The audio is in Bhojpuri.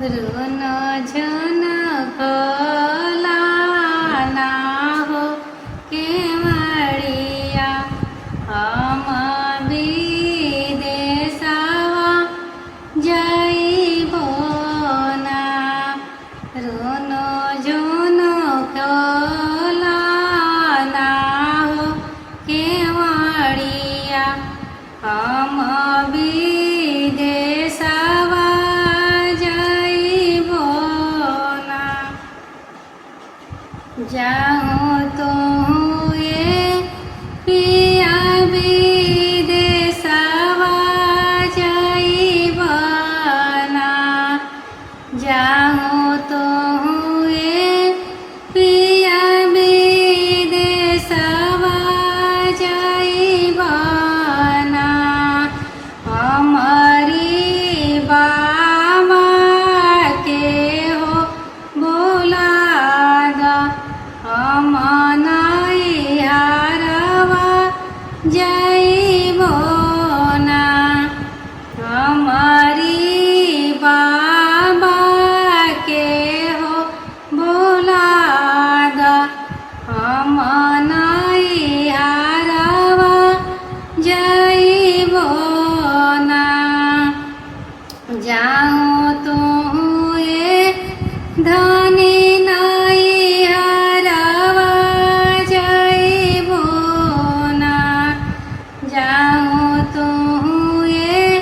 रुन झुन खोला ना हो केवड़िया हम विदेशवा जाइबो ना। रुन झुन खोला ना हो केवड़िया हम विदेशवा जाऊँ तो ये पिया विदेशवा जाइबो ना। जाऊँ तो ये पिया विदेशवा जाइबो ना। हमारी बाबा के हो बोला हम नैहरवा जाइबो ना। हमारी बाबा के हो बोला हम नैहरवा जाइबो ना। जाऊँ तो ये धनी जाऊँ तो ये